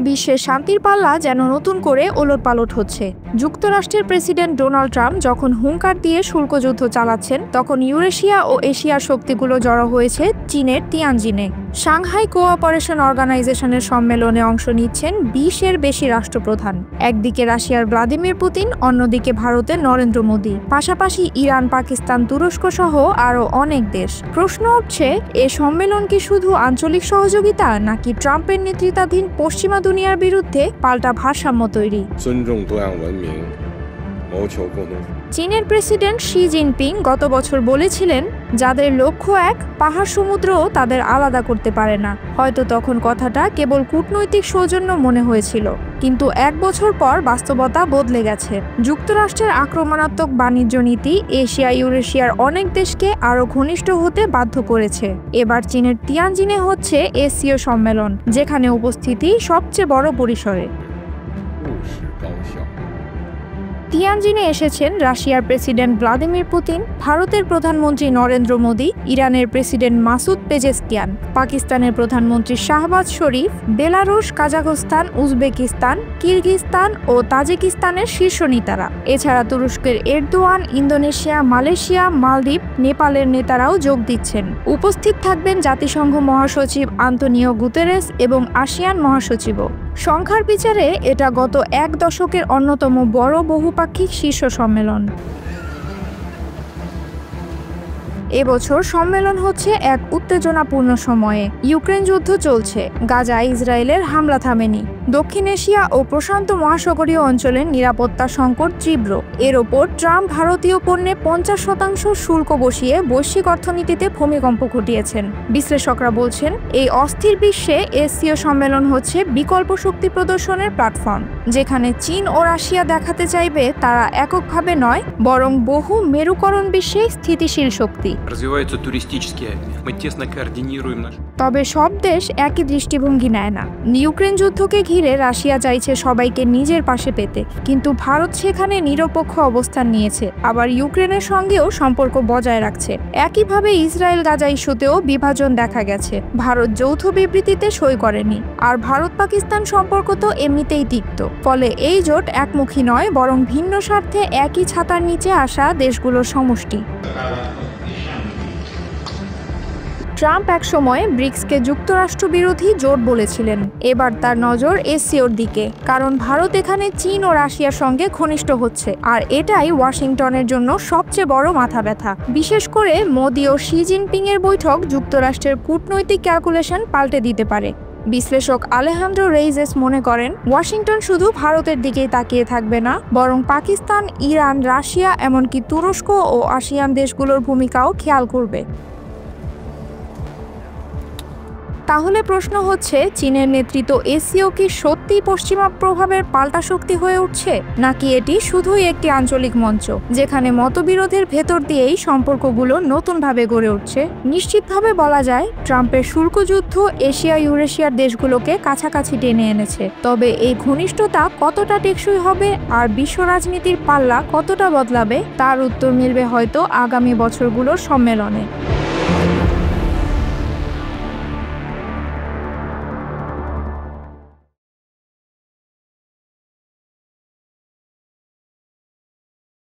বিশ্বের শান্তির পাল্লা যেন নতুন করে ওলটপালট হচ্ছে। যুক্তরাষ্ট্রের প্রেসিডেন্ট ডোনাল্ড ট্রাম্প যখন হুঙ্কার দিয়ে শুল্ক যুদ্ধ চালাচ্ছেন, তখন ইউরেশিয়া ও এশিয়ার শক্তিগুলো জড়ো হয়েছে চীনের তিয়ানজিনে। সাংহাই কোঅপারেশন অর্গানাইজেশনের সম্মেলনে অংশ নিচ্ছেন 20-এর বেশি রাষ্ট্রপ্রধান। একদিকে রাশিয়ার ভ্লাদিমির পুতিন, অন্যদিকে ভারতের নরেন্দ্র মোদী, পাশাপাশি ইরান, পাকিস্তান, তুরস্ক সহ আরও অনেক দেশ। প্রশ্ন উঠছে, এ সম্মেলন কি শুধু আঞ্চলিক সহযোগিতা, নাকি ট্রাম্পের নেতৃত্বাধীন পশ্চিমা দুনিয়ার বিরুদ্ধে পাল্টা ভারসাম্য তৈরি? চীনের প্রেসিডেন্ট শি জিনপিং গত বছর বলেছিলেন, যাদের লক্ষ্য এক, পাহাড় সমুদ্রও তাদের আলাদা করতে পারে না। হয়তো তখন কথাটা কেবল কূটনৈতিক সৌজন্য মনে হয়েছিল, কিন্তু 1 বছর পর বাস্তবতা বদলে গেছে। যুক্তরাষ্ট্রের আক্রমণাত্মক বাণিজ্য নীতি এশিয়া ইউরেশিয়ার অনেক দেশকে আরও ঘনিষ্ঠ হতে বাধ্য করেছে। এবার চীনের তিয়ানজিনে হচ্ছে এসসিও সম্মেলন, যেখানে উপস্থিতি সবচেয়ে বড় পরিসরে। তিয়ানজিনে এসেছেন রাশিয়ার প্রেসিডেন্ট ভ্লাদিমির পুতিন, ভারতের প্রধানমন্ত্রী নরেন্দ্র মোদী, ইরানের প্রেসিডেন্ট মাসুদ পেজেশকিয়ান, পাকিস্তানের প্রধানমন্ত্রী শাহবাজ শরীফ, বেলারুশ, কাজাখস্তান, উজবেকিস্তান, কিরগিজস্তান ও তাজিকিস্তানের শীর্ষ নেতারা। এছাড়া তুরস্কের এরদোয়ান, ইন্দোনেশিয়া, মালয়েশিয়া, মালদ্বীপ, নেপালের নেতারাও যোগ দিচ্ছেন। উপস্থিত থাকবেন জাতিসংঘ মহাসচিব আন্তোনিও গুতেরেস এবং আসিয়ান মহাসচিবও। সংখ্যার বিচারে এটা গত 1 দশকের অন্যতম বড় বহুপাক্ষিক শীর্ষ সম্মেলন। এবছর সম্মেলন হচ্ছে এক উত্তেজনাপূর্ণ সময়ে। ইউক্রেন যুদ্ধ চলছে, গাজায় ইসরায়েলের হামলা থামেনি, দক্ষিণ এশিয়া ও প্রশান্ত মহাসাগরীয় অঞ্চলের নিরাপত্তা সংকট তীব্র। এর ওপর ট্রাম্প ভারতীয় পণ্যে 50% শুল্ক বসিয়ে বৈশ্বিক অর্থনীতিতে ভূমিকম্প ঘটিয়েছেন। বিশ্লেষকরা বলছেন, এই অস্থির বিশ্বে এসসিও সম্মেলন হচ্ছে বিকল্প শক্তি প্রদর্শনের প্ল্যাটফর্ম, যেখানে চীন ও রাশিয়া দেখাতে চাইবে তারা এককভাবে নয়, বরং বহু মেরুকরণ বিশ্বে স্থিতিশীল শক্তি। তবে সব দেশ একই দৃষ্টিভঙ্গি নেয় না। ইউক্রেন যুদ্ধকে ঘিরে রাশিয়া চাইছে সবাইকে নিজের পাশে পেতে, কিন্তু ভারত সেখানে নিরপেক্ষ অবস্থান নিয়েছে, আবার ইউক্রেনের সঙ্গেও সম্পর্ক বজায় রাখছে। একইভাবে ইসরায়েল গাজা ইস্যুতেও বিভাজন দেখা গেছে। ভারত যৌথ বিবৃতিতে সই করেনি, আর ভারত পাকিস্তান সম্পর্ক তো এমনিতেই তিক্ত। ফলে এই জোট একমুখী নয়, বরং ভিন্ন স্বার্থে একই ছাতার নিচে আসা দেশগুলোর সমষ্টি। ট্রাম্প একসময় ব্রিক্সকে যুক্তরাষ্ট্র বিরোধী জোট বলেছিলেন। এবার তার নজর এসসিওর দিকে, কারণ ভারত এখানে চীন ও রাশিয়ার সঙ্গে ঘনিষ্ঠ হচ্ছে, আর এটাই ওয়াশিংটনের জন্য সবচেয়ে বড় মাথা ব্যথা। বিশেষ করে মোদি ও শি জিনপিং এর বৈঠক যুক্তরাষ্ট্রের কূটনৈতিক ক্যালকুলেশন পাল্টে দিতে পারে। বিশ্লেষক আলেহান্দ্রো রেইজেস মনে করেন, ওয়াশিংটন শুধু ভারতের দিকেই তাকিয়ে থাকবে না, বরং পাকিস্তান, ইরান, রাশিয়া, এমনকি তুরস্ক ও আসিয়ান দেশগুলোর ভূমিকাও খেয়াল করবে। তাহলে প্রশ্ন হচ্ছে, চীনের নেতৃত্ব এসসিও কি সত্যিই পশ্চিমা প্রভাবের পাল্টা শক্তি হয়ে উঠছে, নাকি এটি শুধুই একটি আঞ্চলিক মঞ্চ, যেখানে মতবিরোধের ভেতর দিয়েই সম্পর্কগুলো নতুনভাবে গড়ে উঠছে? নিশ্চিতভাবে বলা যায়, ট্রাম্পের শুল্ক যুদ্ধ এশিয়া ইউরেশিয়ার দেশগুলোকে কাছাকাছি টেনে এনেছে। তবে এই ঘনিষ্ঠতা কতটা টেকসই হবে আর বিশ্ব রাজনীতির পাল্লা কতটা বদলাবে, তার উত্তর মিলবে হয়তো আগামী বছরগুলোর সম্মেলনে।